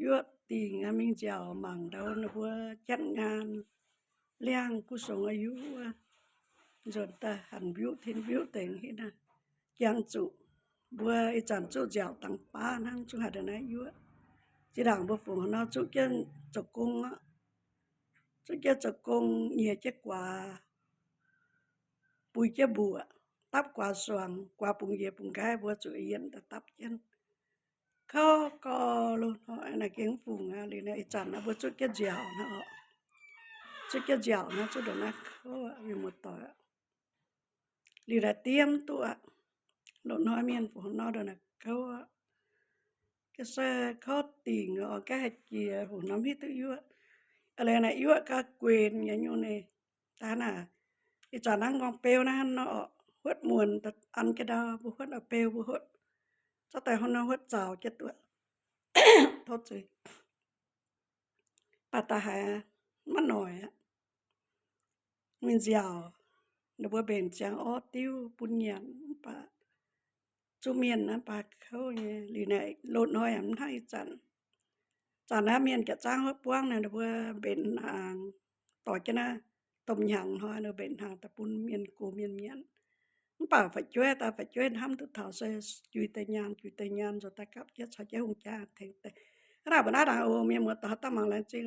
ยั่วตีงามิงเจ้าหมั่งเดานะบัวจัดงานเลี้ยงผู้สูงอายุจนตาหันวิวทินวิวเต็งที่นะยังจุบัวไอจันจุเจ้าตังป้านั่งจุหาดนะยั่วจีดังบัวฝูงเนาะจุเจ้าจกงอ่ะจุเจ้าจกงเหยียเจ้ากว่าปุยเจ้าบัวตับกว่าสว่างกว่าปุงเหยียปุงกายบัวจุเย็นแต่ตับยันเขาก็รู้เนาะอันนั้นเก่งฝูงอ่ะเลยนะไอจันนะบัวจุเจ้าเจ้าเนาะจุเจ้าเจ้านะจุดนะเขาอยู่หมดต่อลีละเตรียมตัวโดนน้อยเมียนฝูงเนาะเดนะเขาcái xe khó tiền ở cái kia hồ nắm hết tự yếuอะไรนะyếuก็เกวนอย่างอยู่นี่ตาน่ะอีจานั่งกองเปลนะเนาะฮดมวนแต่อันก็ดาบ่ฮดเอาเปลบ่ฮดจะแต่เฮาเนาะฮดเจ้าเจ็ดตัว โทษสิปาตาหามันหน่อยมันยาวแล้วบ่เป็นจังอ้อติ้วปุญญันปาจุเมียนนะปาเขาเนี่ยหรือไหนโลดน้อยมันให้จันนะเมียนกะจ้างฮดป้วงน่ะเบ่เป็นหางต่อจะนะต้มหยังฮอเนเป็นหางตะปุนเมียนกูเมียนเมียนมันป่าphải chơi ta phải chơi ham thức thảo sẽ chui tây nhàn rồi ta cấp chết sao chơi hung cha thành tây cái nào bữa nay ô miền một ta mang lên chứ